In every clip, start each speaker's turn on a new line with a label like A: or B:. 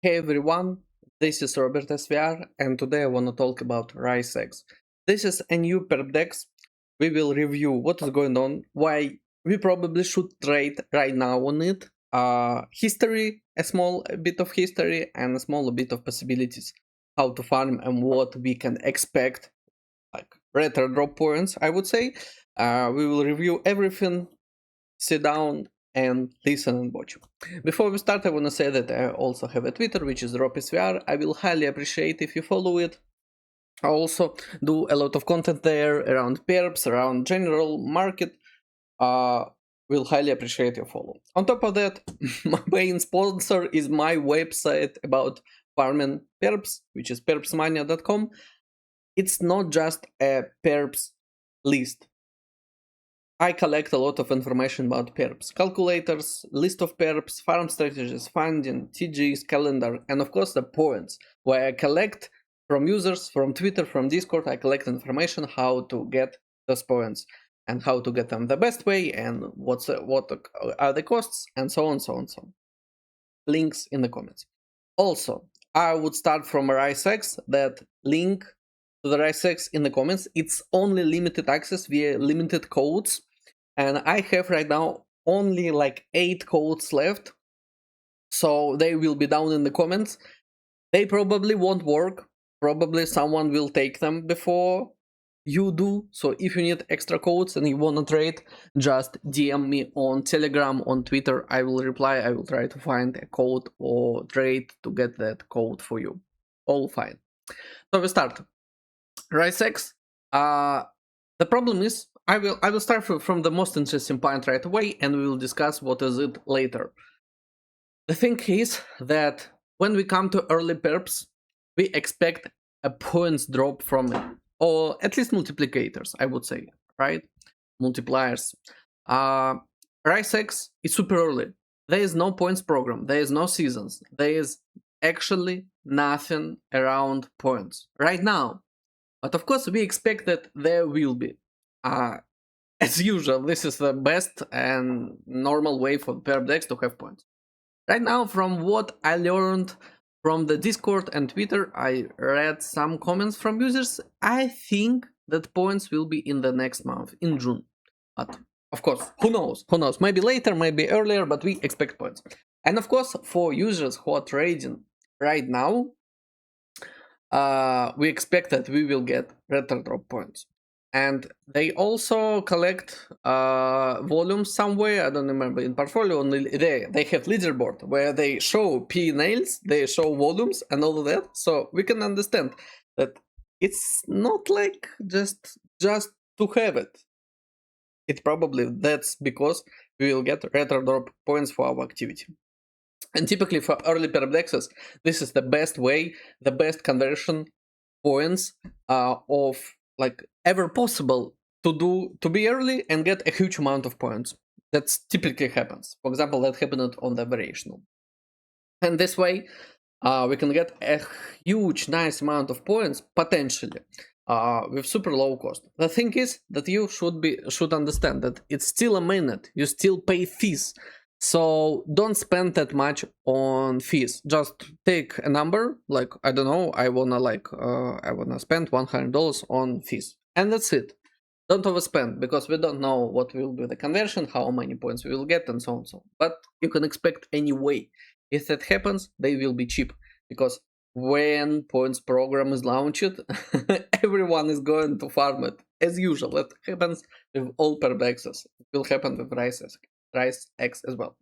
A: Hey everyone, this is Robert SVR and today I want to talk about RiseX. This is a new PerpDEX. We will review what is going on, why we probably should trade right now on it, history, a small bit of history and a small bit of possibilities, how to farm and what we can expect, like retrodrop points I would say. We will review everything, sit down and listen and watch. Before we start, I want to say that I also have a Twitter, which is RopisVR. I will highly appreciate if you follow it. I also do a lot of content there around perps, around general market. Will highly appreciate your follow. On top of that, my main sponsor is my website about farming perps, which is perpsmania.com. It's not just a perps list. I collect a lot of information about perps, calculators, list of perps, farm strategies, funding, TGs, calendar, and of course the points, where I collect from users, from Twitter, from Discord, I collect information how to get those points and how to get them the best way and what are the costs and so on, so on, so on. Links in the comments. Also, I would start from RiseX, that link to the RiseX in the comments. It's only limited access via limited codes. And I have right now only like 8 codes left. So they will be down in the comments. They probably won't work. Probably someone will take them before you do. So if you need extra codes and you want to trade, just DM me on Telegram, on Twitter. I will reply. I will try to find a code or trade to get that code for you. All fine. So we start. RiseX. The problem is, I will start from the most interesting point right away, and we will discuss what is it later. The thing is that when we come to early perps, we expect a points drop from it, or at least multiplicators, I would say, right? Multipliers. RiseX is super early. There is no points program. There is no seasons. There is actually nothing around points right now. But of course, we expect that there will be. As usual, this is the best and normal way for PerpDEX to have points. Right now, from what I learned from the Discord and Twitter, I read some comments from users. I think that points will be in the next month, in June. But of course, who knows? Who knows? Maybe later, maybe earlier, but we expect points. And of course, for users who are trading right now, we expect that we will get retrodrop points. And they also collect volumes somewhere, I don't remember, in portfolio. They have leaderboard where they show P&Ls, they show volumes and all of that. So we can understand that it's not like just to have it. It probably that's because we will get retrodrop points for our activity. And typically for early PerpDEXs, this is the best way, the best conversion points of like ever possible to be early and get a huge amount of points. That's typically happens. For example, that happened on the variational. And this way, we can get a huge, nice amount of points potentially with super low cost. The thing is that you should understand that it's still a mainnet. You still pay fees. So don't spend that much on fees. Just take a number, like I don't know, I wanna spend $100 on fees, and that's it. Don't overspend, because we don't know what will be the conversion, how many points we will get, and so on and so on. But you can expect anyway. If that happens, they will be cheap, because when points program is launched, everyone is going to farm it as usual. That happens with all PerpDEXs. It will happen with RiseX as well.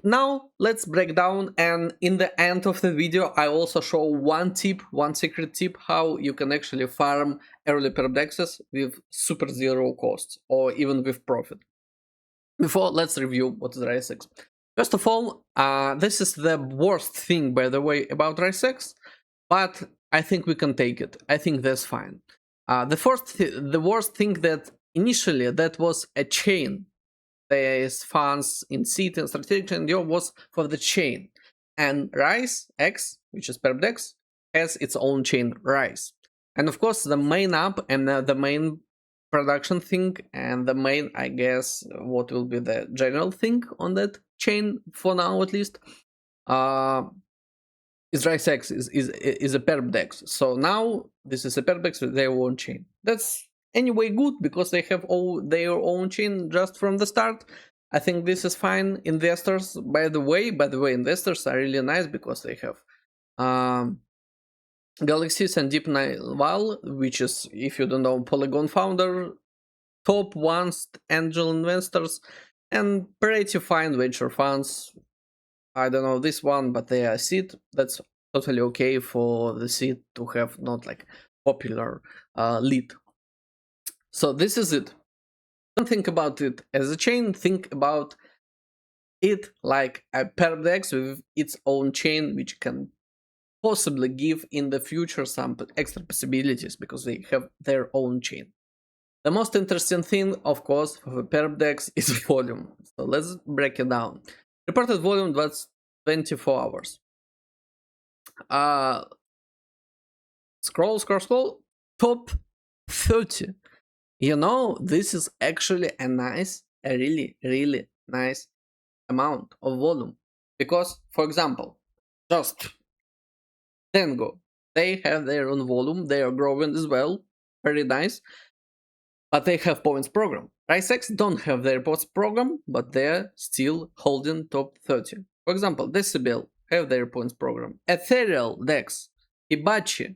A: Now let's break down, and in the end of the video I also show one secret tip, how you can actually farm early PerpDEXs with super zero costs or even with profit. Before, let's review what is RiseX. First of all, this is the worst thing, by the way, about RiseX, but I think we can take it. I think that's fine. The worst thing that initially that was a chain. There's funds in seed and strategic, and was for the chain. And RiseX, which is PerpDEX, has its own chain, Rise. And of course, the main app and the main production thing and the main, I guess, what will be the general thing on that chain for now at least, is RiseX is a PerpDEX. So now this is a PerpDEX with their own chain. That's anyway good because they have all their own chain just from the start. I think this is fine. Investors, by the way, investors are really nice because they have Galaxies and Deep Nile, which is, if you don't know, Polygon founder, top ones angel investors, and pretty fine venture funds. I don't know this one, but they are seed. That's totally okay for the seed to have not like popular lead. So this is it. Don't think about it as a chain. Think about it like a PerpDEX with its own chain, which can possibly give in the future some extra possibilities because they have their own chain. The most interesting thing, of course, for the PerpDEX is volume. So let's break it down. Reported volume was 24 hours. Scroll. Top 30. You know, this is actually a really nice amount of volume. Because, for example, just Tango, they have their own volume, they are growing as well, very nice, but they have points program. RiseX don't have their points program, but they're still holding top 30. For example, Decibel have their points program. Ethereal DEX, Hibachi,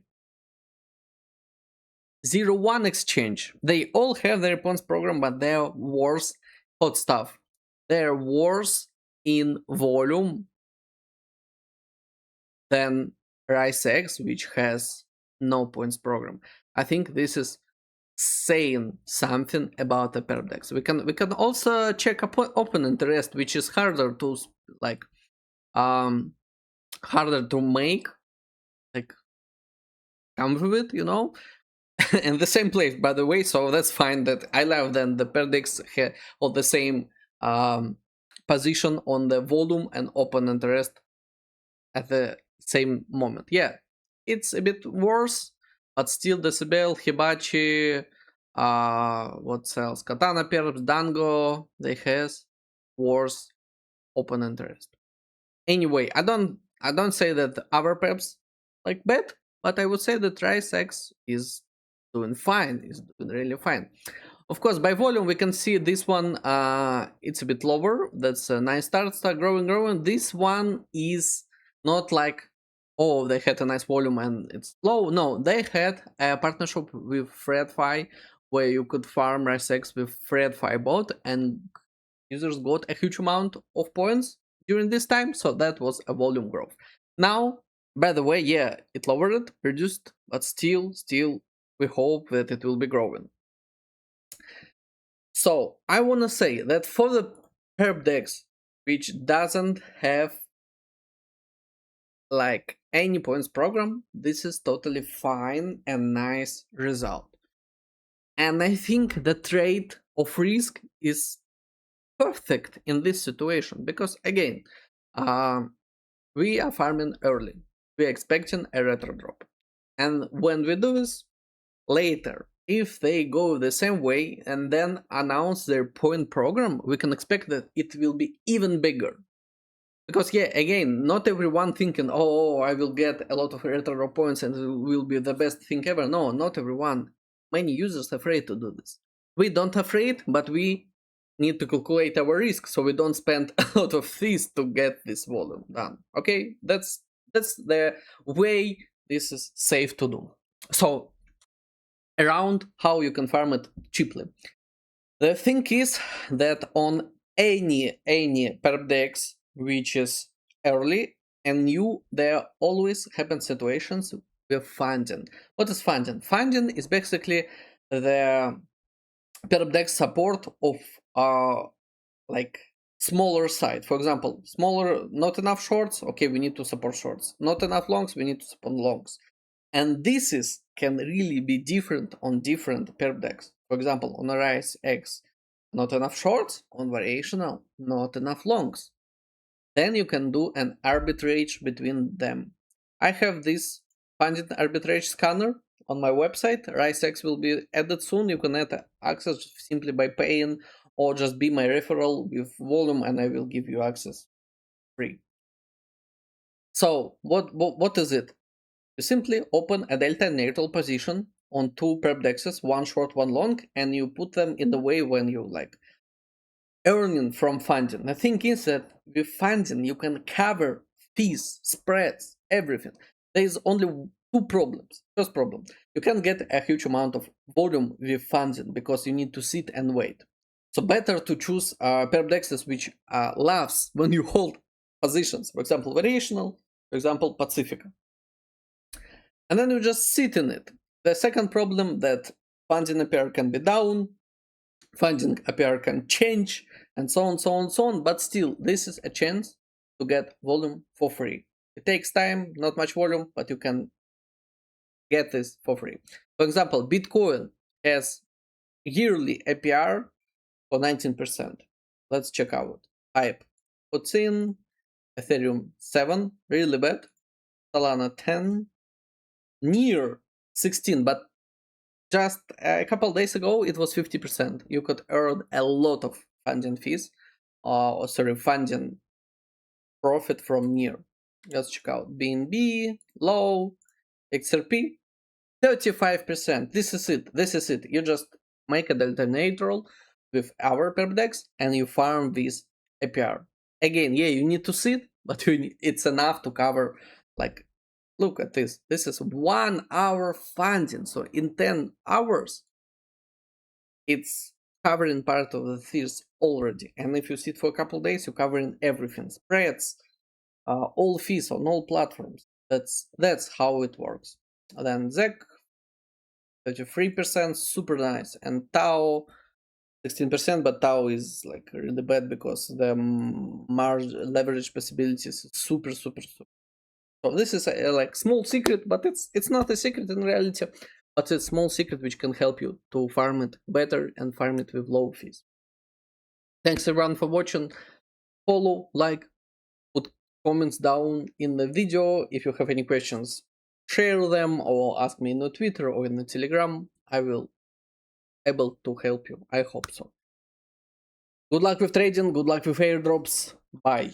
A: 01 Exchange, they all have their points program, but they're worse hot stuff. They're worse in volume than RiseX, which has no points program. I think this is saying something about the PerpDEX. We can also check open interest, which is harder to like harder to make, like come with it, you know. In the same place, by the way, so that's fine. That I love that the PerpDEX hold the same position on the volume and open interest at the same moment. Yeah, it's a bit worse, but still Decibel, Hibachi, what else? Katana Perps, Dango, they has worse open interest. Anyway, I don't say that other Perps like bad, but I would say that RiseX is doing fine, is doing really fine. Of course, by volume, we can see this one, it's a bit lower. That's a nice start growing. This one is not like, oh, they had a nice volume and it's low. No, they had a partnership with ThreadFi where you could farm RiseX with ThreadFi bot and users got a huge amount of points during this time. So that was a volume growth. Now, by the way, yeah, it lowered it, reduced, but still, we hope that it will be growing. So I want to say that for the PerpDEX, which doesn't have like any points program, this is totally fine and nice result. And I think the trade of risk is perfect in this situation because again, we are farming early. We are expecting a retrodrop. And when we do this later, if they go the same way and then announce their point program, we can expect that it will be even bigger. Because yeah, again, not everyone thinking, oh, I will get a lot of retro points and it will be the best thing ever. No, not everyone. Many users are afraid to do this. We don't afraid, but we need to calculate our risk so we don't spend a lot of fees to get this volume done. Okay, that's the way this is safe to do. So around how you can farm it cheaply. The thing is that on any PerpDEX which is early and new, there always happen situations with funding. What is funding? Funding is basically the PerpDEX support of like smaller side. For example, smaller, not enough shorts, okay, we need to support shorts. Not enough longs, we need to support longs. And this can really be different on different PerpDEX. For example, on a RiseX, not enough shorts, on variational, not enough longs. Then you can do an arbitrage between them. I have this funded arbitrage scanner on my website. RiseX will be added soon. You can add access simply by paying or just be my referral with volume and I will give you access free. So what is it? You simply open a delta neutral position on two PerpDEXs, one short, one long, and you put them in the way when you like earning from funding. The thing is that with funding you can cover fees, spreads, everything. There is only two problems. First problem, you can't get a huge amount of volume with funding because you need to sit and wait. So better to choose PerpDEXs which laughs when you hold positions. For example, variational, for example, Pacifica. And then you just sit in it. The second problem that funding a pair can be down, funding a pair can change, and so on, so on, so on. But still, this is a chance to get volume for free. It takes time, not much volume, but you can get this for free. For example, Bitcoin has yearly APR for 19%. Let's check out. Hype puts in Ethereum 7, really bad. Solana 10, near 16, but just a couple days ago it was 50%. You could earn a lot of funding fees, funding profit from near. Let's check out BNB, low, XRP, 35%. This is it. This is it. You just make a delta neutral with our PerpDEX and you farm this APR. Again, yeah, you need to sit, but it's enough to cover, like, look at this. This is 1 hour funding. So in 10 hours, it's covering part of the fees already. And if you sit for a couple days, you're covering everything. Spreads, all fees on all platforms. That's how it works. And then ZEC, 33%, super nice. And Tau, 16%, but Tau is like really bad because the leverage possibilities is super. So this is a like small secret, but it's not a secret in reality, but it's a small secret which can help you to farm it better and farm it with low fees. Thanks everyone for watching. Follow, like, put comments down in the video. If you have any questions, share them or ask me in the Twitter or in the Telegram. I will able to help you. I hope so. Good luck with trading, good luck with airdrops. Bye.